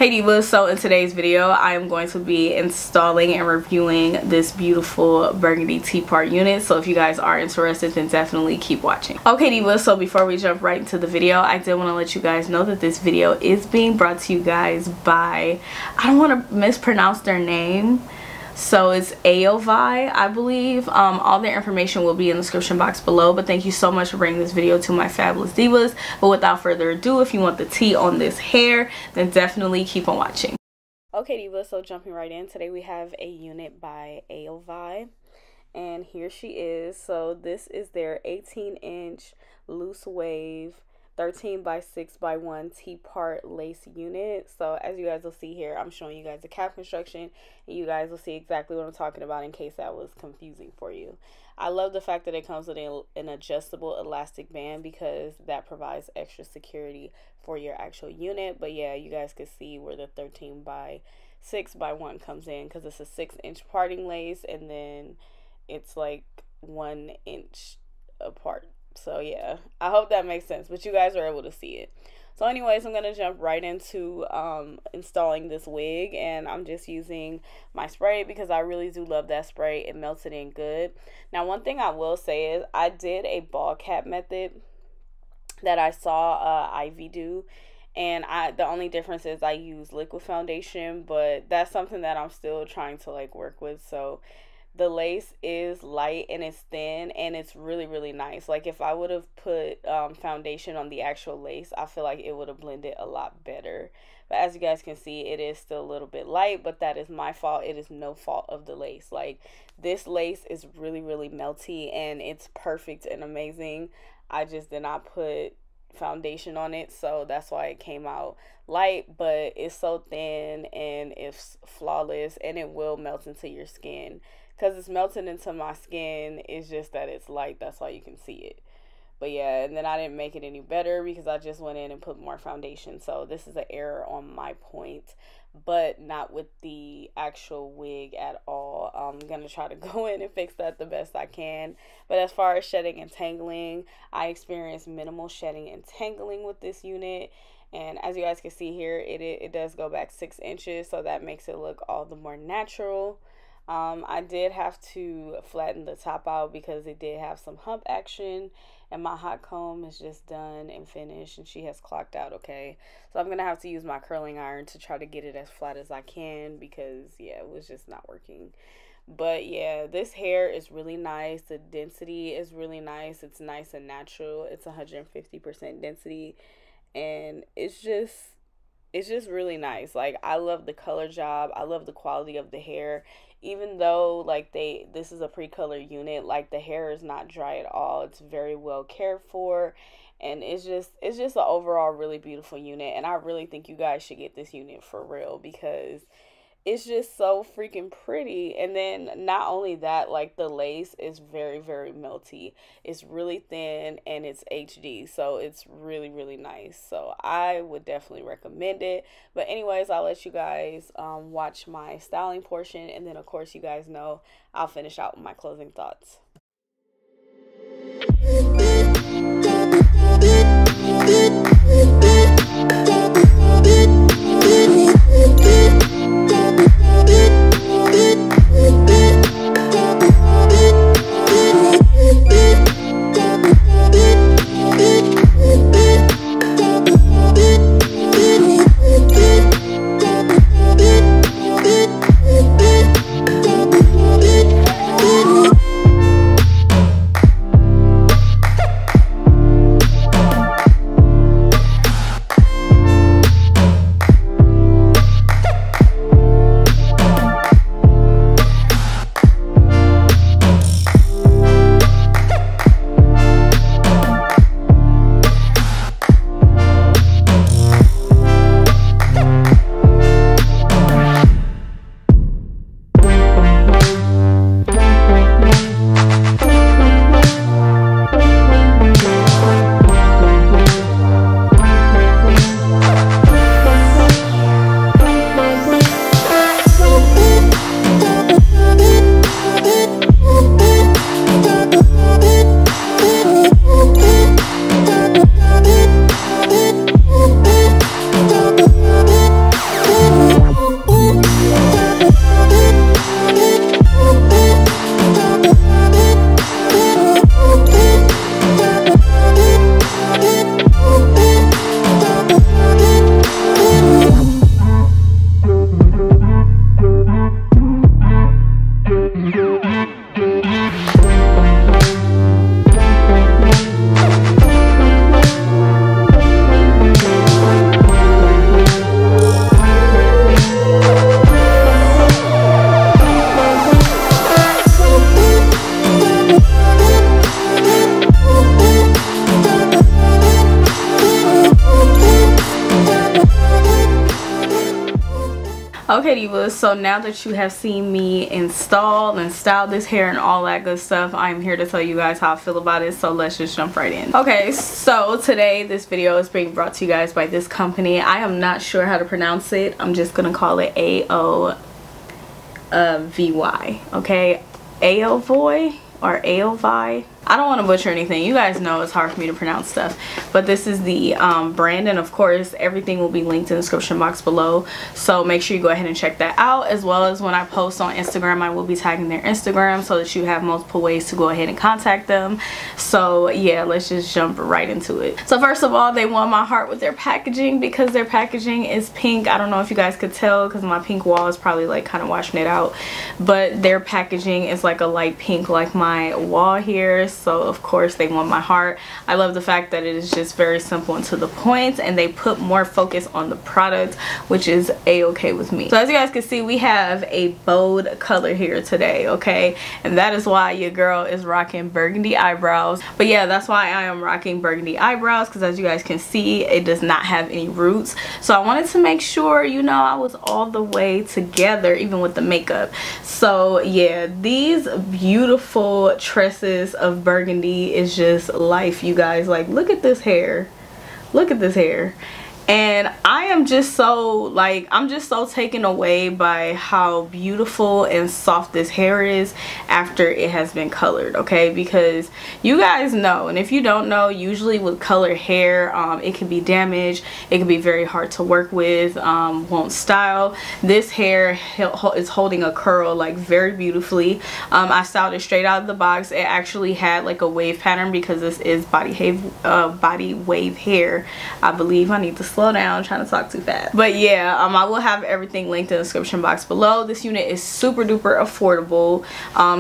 Hey Divas, so in today's video I am going to be installing and reviewing this beautiful burgundy T-part unit, so if you guys are interested then definitely keep watching. Okay Divas, so before we jump right into the video, I did want to let you guys know that this video is being brought to you guys by, I don't want to mispronounce their name, so it's Aovai, I believe. All their information will be in the description box below, but thank you so much for bringing this video to my fabulous divas. But without further ado, if you want the tea on this hair, then definitely keep on watching. Okay divas, so jumping right in, today we have a unit by Aovai, and here she is. So this is their 18-inch loose wave 13 by 6 by 1 T-part lace unit. So as you guys will see here, I'm showing you guys the cap construction, and you guys will see exactly what I'm talking about in case that was confusing for you. I love the fact that it comes with an adjustable elastic band because that provides extra security for your actual unit. But yeah, you guys can see where the 13 by 6 by 1 comes in because it's a 6-inch parting lace, and then it's like 1 inch apart. So yeah, I hope that makes sense, but you guys are able to see it. So anyways, I'm going to jump right into installing this wig, and I'm just using my spray because I really do love that spray. It melts it in good. Now, one thing I will say is I did a ball cap method that I saw Ivy do, and the only difference is I use liquid foundation, but that's something that I'm still trying to like work with. So the lace is light and it's thin, and it's really nice. Like if I would have put foundation on the actual lace, I feel like it would have blended a lot better. But as you guys can see, it is still a little bit light, but that is my fault. It is no fault of the lace. Like this lace is really melty, and it's perfect and amazing. I just did not put foundation on it, so that's why it came out light, but it's so thin and it's flawless, and it will melt into your skin. Because it's melting into my skin, it's just that it's light, that's why you can see it. But yeah, and then I didn't make it any better because I just went in and put more foundation. So this is an error on my point, but not with the actual wig at all. I'm going to try to go in and fix that the best I can. But as far as shedding and tangling, I experienced minimal shedding and tangling with this unit. And as you guys can see here, it does go back 6 inches, so that makes it look all the more natural. I did have to flatten the top out because it did have some hump action, and my hot comb is just done and finished, and she has clocked out okay. So I'm going to have to use my curling iron to try to get it as flat as I can because, yeah, it was just not working. But yeah, this hair is really nice. The density is really nice. It's nice and natural. It's 150% density, and it's just really nice. Like, I love the color job. I love the quality of the hair. Even though like this is a pre-color unit, like the hair is not dry at all. It's very well cared for, and it's just an overall really beautiful unit. And I really think you guys should get this unit for real because it's just so freaking pretty. And then not only that, like the lace is very melty. It's really thin and it's HD, so it's really nice. So I would definitely recommend it. But anyways, I'll let you guys watch my styling portion, and then of course you guys know I'll finish out with my closing thoughts. Okay divas, so now that you have seen me install and style this hair and all that good stuff, I'm here to tell you guys how I feel about it, so let's just jump right in. Okay, so today this video is being brought to you guys by this company. I am not sure how to pronounce it. I'm just gonna call it AOVY, okay? AOVY or AOVY. I don't want to butcher anything. You guys know it's hard for me to pronounce stuff, but this is the brand, and of course everything will be linked in the description box below, so make sure you go ahead and check that out, as well as when I post on Instagram I will be tagging their Instagram so that you have multiple ways to go ahead and contact them. So yeah, let's just jump right into it. So first of all, they won my heart with their packaging because their packaging is pink. I don't know if you guys could tell because my pink wall is probably like kind of washing it out, but their packaging is like a light pink like my wall here. So of course they won my heart. I love the fact that it is just very simple and to the point, and they put more focus on the product, which is a-okay with me. So as you guys can see, we have a bold color here today, okay, and that is why your girl is rocking burgundy eyebrows. But yeah, that's why I am rocking burgundy eyebrows, because as you guys can see, it does not have any roots. So I wanted to make sure, you know, I was all the way together even with the makeup. So yeah, these beautiful tresses of burgundy is just life, you guys. Like, look at this hair, look at this hair. And I am just so, like, I'm just so taken away by how beautiful and soft this hair is after it has been colored, okay? Because you guys know, and if you don't know, usually with colored hair, it can be damaged, it can be very hard to work with, won't style. This hair is holding a curl like very beautifully. I styled it straight out of the box. It actually had like a wave pattern because this is body wave hair, I believe. I need to slow down, I'm trying to talk too fast. But yeah, I will have everything linked in the description box below. This unit is super duper affordable,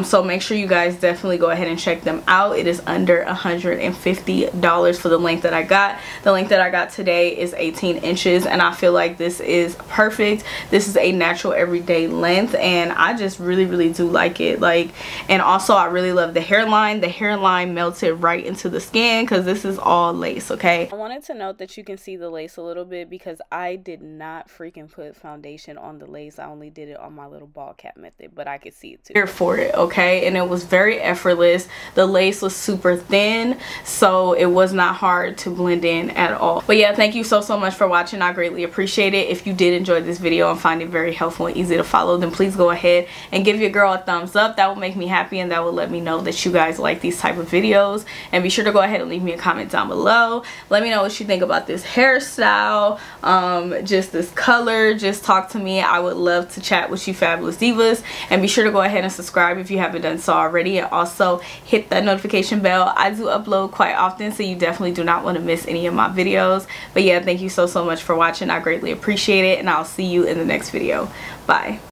so make sure you guys definitely go ahead and check them out. It is under $150 for the length that I got. The length that I got today is 18 inches, and I feel like this is perfect. This is a natural everyday length, and I just really do like it. Like, and also I really love the hairline. The hairline melted right into the skin because this is all lace, okay? I wanted to note that you can see the lace a little bit because I did not freaking put foundation on the lace. I only did it on my little ball cap method, but I could see it too. Here for it, okay? And it was very effortless. The lace was super thin, so it was not hard to blend in at all. But yeah, thank you so much for watching. I greatly appreciate it. If you did enjoy this video and find it very helpful and easy to follow, then please go ahead and give your girl a thumbs up. That will make me happy, and that will let me know that you guys like these type of videos. And be sure to go ahead and leave me a comment down below. Let me know what you think about this hairstyle, just this color. Just talk to me. I would love to chat with you fabulous divas, and be sure to go ahead and subscribe if you haven't done so already, and also hit that notification bell. I do upload quite often, so you definitely do not want to miss any of my videos. But yeah, thank you so much for watching. I greatly appreciate it, and I'll see you in the next video. Bye.